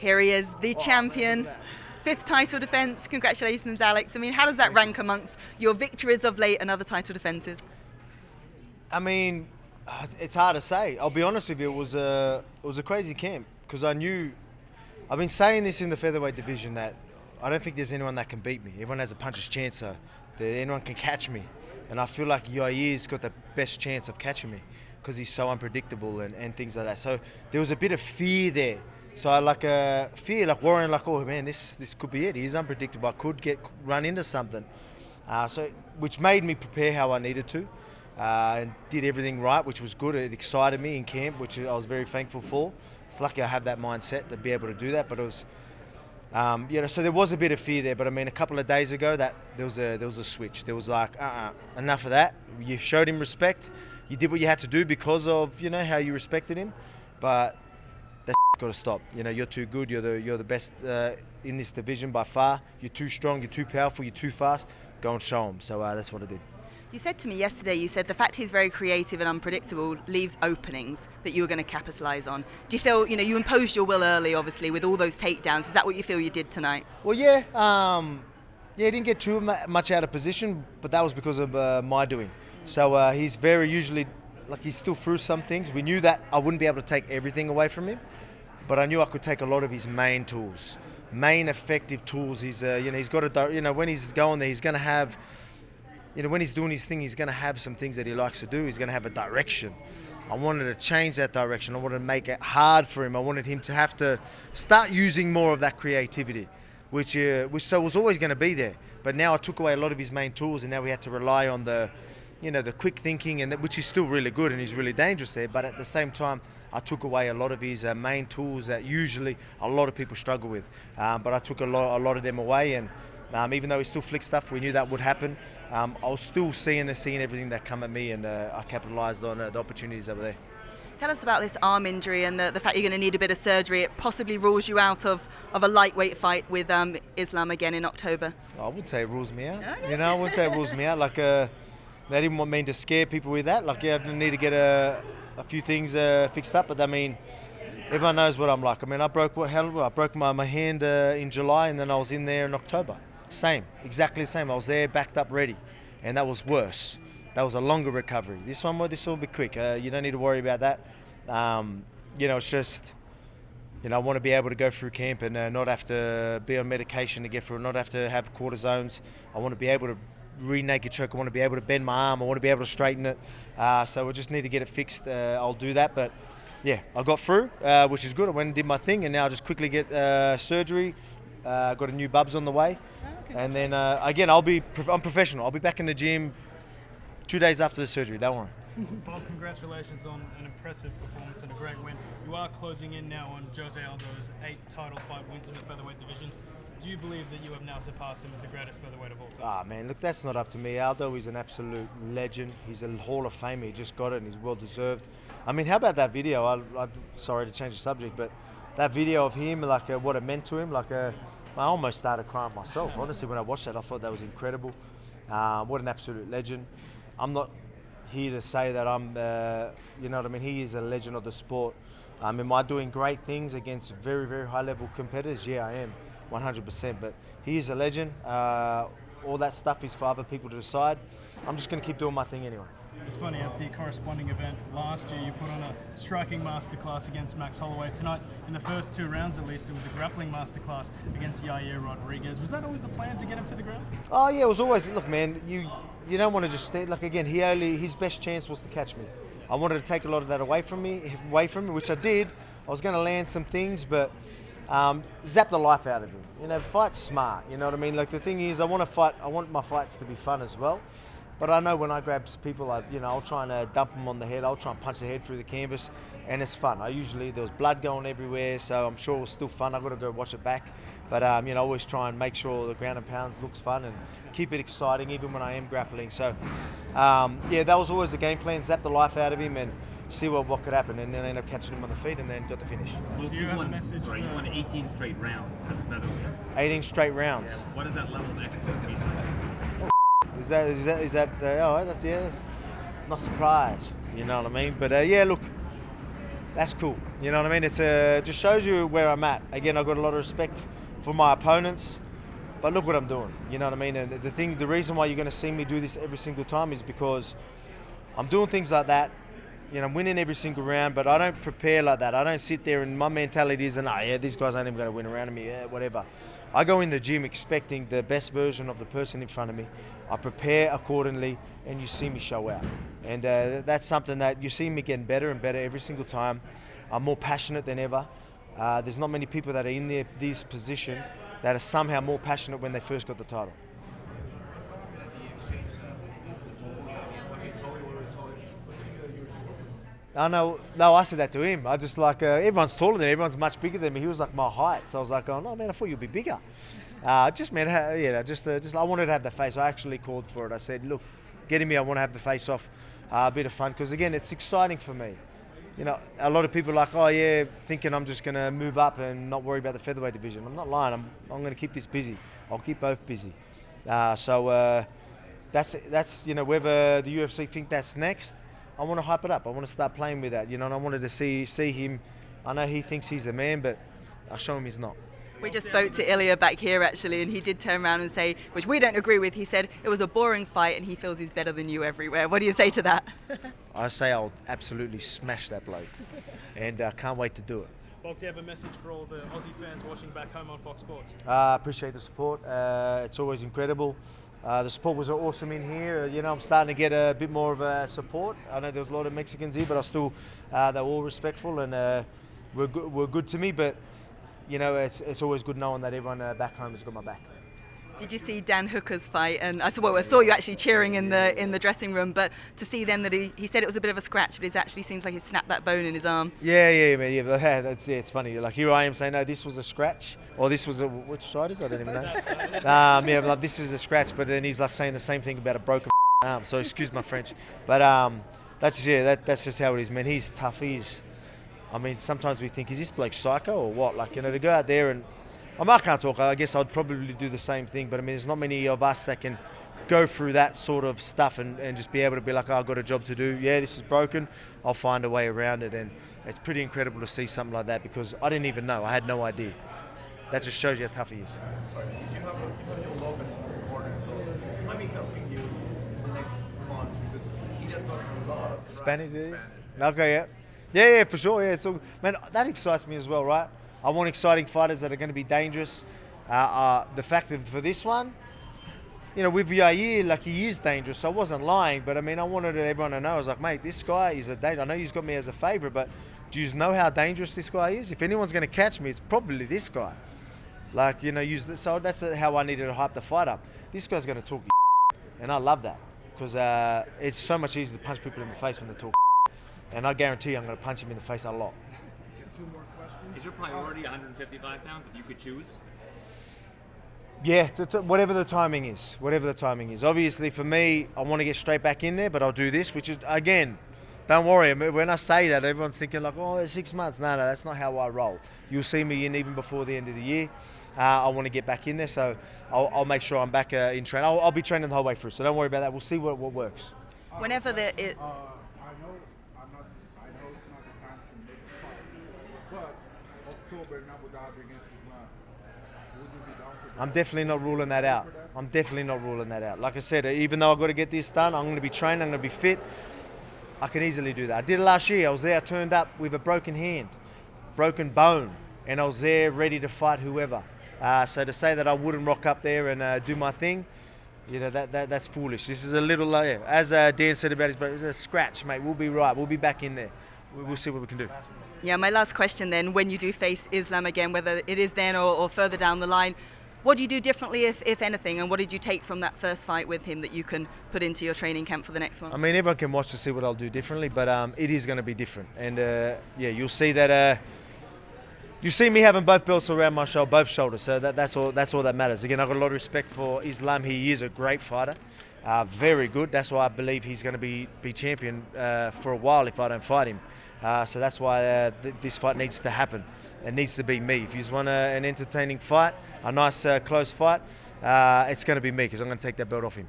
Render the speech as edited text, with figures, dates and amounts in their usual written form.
Here he is, the champion. Fifth title defence. Congratulations, Alex. I mean, how does that rank amongst your victories of late and other title defences? I mean, it's hard to say. I'll be honest with you, it was a crazy camp because I've been saying this in the featherweight division that I don't think there's anyone that can beat me. Everyone has a puncher's chance, so that anyone can catch me. And I feel like Yair's got the best chance of catching me because he's so unpredictable and things like that. So there was a bit of fear there. So I worrying like, oh man, this could be it. He's unpredictable. I could run into something. Which made me prepare how I needed to. And did everything right, which was good. It excited me in camp, which I was very thankful for. It's lucky I have that mindset to be able to do that. But it was, so there was a bit of fear there. But I mean, a couple of days ago, there was a switch. There was like, enough of that. You showed him respect. You did what you had to do because of how you respected him. But that's got to stop. You're too good. You're the best in this division by far. You're too strong. You're too powerful. You're too fast. Go and show him. So that's what I did. You said to me yesterday, you said the fact he's very creative and unpredictable leaves openings that you were going to capitalise on. Do you feel, you imposed your will early, obviously, with all those takedowns. Is that what you feel you did tonight? Well, yeah. He didn't get too much out of position, but that was because of my doing. So he's usually he's still through some things. We knew that I wouldn't be able to take everything away from him, but I knew I could take a lot of his main tools, main effective tools. He's, he's got to, when he's going there, he's going to have... when he's doing his thing, he's going to have some things that he likes to do. He's going to have a direction. I wanted to change that direction. I wanted to make it hard for him. I wanted him to have to start using more of that creativity, which was always going to be there. But now I took away a lot of his main tools, and now we had to rely on the quick thinking, and which is still really good and he's really dangerous there. But at the same time, I took away a lot of his main tools that usually a lot of people struggle with. But I took a lot of them away, and even though he still flicked stuff, we knew that would happen. I was still seeing everything that come at me, and I capitalised on the opportunities over there. Tell us about this arm injury and the fact you're going to need a bit of surgery. It possibly rules you out of a lightweight fight with Islam again in October. I wouldn't say it rules me out. I wouldn't say it rules me out. They didn't want me to scare people with that. I need to get a few things fixed up. But I mean, everyone knows what I'm like. I mean, I broke my hand in July, and then I was in there in October. Same, exactly the same. I was there, backed up, ready, and that was worse. That was a longer recovery. This will be quick. You don't need to worry about that. It's just, I want to be able to go through camp and not have to be on medication to get through, not have to have cortisones. I want to be able to re-naked choke. I want to be able to bend my arm. I want to be able to straighten it. So we just need to get it fixed. I'll do that, but yeah, I got through, which is good. I went and did my thing, and now I just quickly get surgery. Got a new bubs on the way. And then, again, I'm professional. I'll be back in the gym 2 days after the surgery. Don't worry. Bob, congratulations on an impressive performance and a great win. You are closing in now on Jose Aldo's 8 title fight wins in the featherweight division. Do you believe that you have now surpassed him as the greatest featherweight of all time? Man, look, that's not up to me. Aldo is an absolute legend. He's a Hall of Famer. He just got it, and he's well deserved. I mean, how about that video? I'm sorry to change the subject, but that video of him, what it meant to him, I almost started crying myself. Honestly, when I watched that, I thought that was incredible. What an absolute legend. I'm not here to say that I'm, he is a legend of the sport. Am I doing great things against very, very high-level competitors? Yeah, I am, 100%. But he is a legend. All that stuff is for other people to decide. I'm just going to keep doing my thing anyway. It's funny, at the corresponding event last year, you put on a striking masterclass against Max Holloway. Tonight, in the first 2 rounds at least, it was a grappling masterclass against Yair Rodriguez. Was that always the plan, to get him to the ground? Oh yeah, it was always. Look, man, you don't want to just stay. Again, his best chance was to catch me. I wanted to take a lot of that away from me, which I did. I was going to land some things, but zap the life out of him. Fight smart. You know what I mean? The thing is, I want my fights to be fun as well. But I know when I grab people, I'll try and dump them on the head. I'll try and punch the head through the canvas, and it's fun. There was blood going everywhere, so I'm sure it was still fun. I've got to go watch it back. But, I always try and make sure the ground and pounds looks fun and keep it exciting even when I am grappling. So, that was always the game plan, zap the life out of him and see what could happen, and then end up catching him on the feet and then got the finish. Well, do you have a message? You won 18 straight rounds as a featherweight. 18 straight rounds. Yeah. What does that level of excellence mean? Is that? That's not surprised. You know what I mean? But look, that's cool. You know what I mean? It's just shows you where I'm at. Again, I've got a lot of respect for my opponents, but look what I'm doing. You know what I mean? And the reason why you're going to see me do this every single time is because I'm doing things like that. You know, I'm winning every single round, but I don't prepare like that. I don't sit there and my mentality isn't, these guys aren't even going to win a round of me, whatever. I go in the gym expecting the best version of the person in front of me. I prepare accordingly, and you see me show out. And that's something that you see me getting better and better every single time. I'm more passionate than ever. There's not many people that are in this position that are somehow more passionate when they first got the title. No, I said that to him. I just like, everyone's taller than me, everyone's much bigger than me. He was like my height. So I was like, oh, no, man, I thought you'd be bigger. Just I wanted to have the face. I actually called for it. I said, look, getting me, I want to have the face off, a bit of fun. Because again, it's exciting for me. You know, a lot of people are like, oh yeah, thinking I'm just going to move up and not worry about the featherweight division. I'm not lying. I'm going to keep this busy. I'll keep both busy. That's you know, whether the UFC think that's next, I want to hype it up. I want to start playing with that, you know, and I wanted to see him. I know he thinks he's the man, but I'll show him he's not. We just spoke to Ilya back here, actually, and he did turn around and say, which we don't agree with, he said it was a boring fight and he feels he's better than you everywhere. What do you say to that? I say I'll absolutely smash that bloke, and can't wait to do it. Volk, do you have a message for all the Aussie fans watching back home on Fox Sports? Appreciate the support. It's always incredible. The support was awesome in here. You know, I'm starting to get a bit more of a support. I know there was a lot of Mexicans here, but I still, they're all respectful and were good to me. But you know, it's always good knowing that everyone back home has got my back. Did you see Dan Hooker's fight? And I saw you actually cheering in the dressing room. But to see then that he said it was a bit of a scratch, but it actually seems like he snapped that bone in his arm. Yeah, man. Yeah, it's funny. Like here I am saying, no, this was a scratch, or this was which side is it? I don't even know. Yeah, like this is a scratch, but then he's like saying the same thing about a broken arm. So excuse my French, but that's just how it is, man. He's tough. I mean, sometimes we think, is this bloke psycho or what? Like, you know, to go out there and I can't talk. I guess I'd probably do the same thing, but I mean, there's not many of us that can go through that sort of stuff and just be able to be like, oh, I've got a job to do. Yeah, this is broken. I'll find a way around it. And it's pretty incredible to see something like that because I didn't even know. I had no idea. That just shows you how tough he is. You have your Lopez in the corner, so let me helping you the next month because he does talk a lot of Spanish, yeah? Okay, yeah, for sure. Yeah, so man, that excites me as well, right? I want exciting fighters that are going to be dangerous. The fact that for this one, you know, with Yair, like he is dangerous. So I wasn't lying, but I mean, I wanted everyone to know. I was like, mate, this guy is a danger. I know you've got me as a favourite, but do you know how dangerous this guy is? If anyone's going to catch me, it's probably this guy. Like, you know, so that's how I needed to hype the fight up. This guy's going to talk and I love that because it's so much easier to punch people in the face when they talk and I guarantee I'm going to punch him in the face a lot. Two more questions. Is your priority 155 pounds if you could choose? Yeah, whatever the timing is. Obviously, for me, I want to get straight back in there, but I'll do this, which is, again, don't worry. I mean, when I say that, everyone's thinking like, oh, it's 6 months. No, that's not how I roll. You'll see me in even before the end of the year. I want to get back in there, so I'll make sure I'm back in training. I'll be training the whole way through, so don't worry about that. We'll see what works. Whenever there is... I know it's not the time to make a fight, but October in Abu Dhabi against Islam, would you be down for that? I'm definitely not ruling that out. Like I said, even though I've got to get this done, I'm going to be trained, I'm going to be fit. I can easily do that. I did it last year. I was there, I turned up with a broken hand, broken bone, and I was there ready to fight whoever. So to say that I wouldn't rock up there and do my thing, you know, that's foolish. This is a little, as Dan said about his brother, it's a scratch, mate. We'll be right. We'll be back in there. We'll see what we can do. Yeah, my last question then, when you do face Islam again, whether it is then or further down the line, what do you do differently, if anything, and what did you take from that first fight with him that you can put into your training camp for the next one? I mean, everyone can watch to see what I'll do differently, but it is going to be different. And, yeah, you'll see that... You see me having both belts around my shoulder, both shoulders, so that's all that matters. Again, I've got a lot of respect for Islam. He is a great fighter, very good. That's why I believe he's going to be champion for a while if I don't fight him. So that's why this fight needs to happen. It needs to be me. If you just want an entertaining fight, a nice close fight, it's going to be me because I'm going to take that belt off him.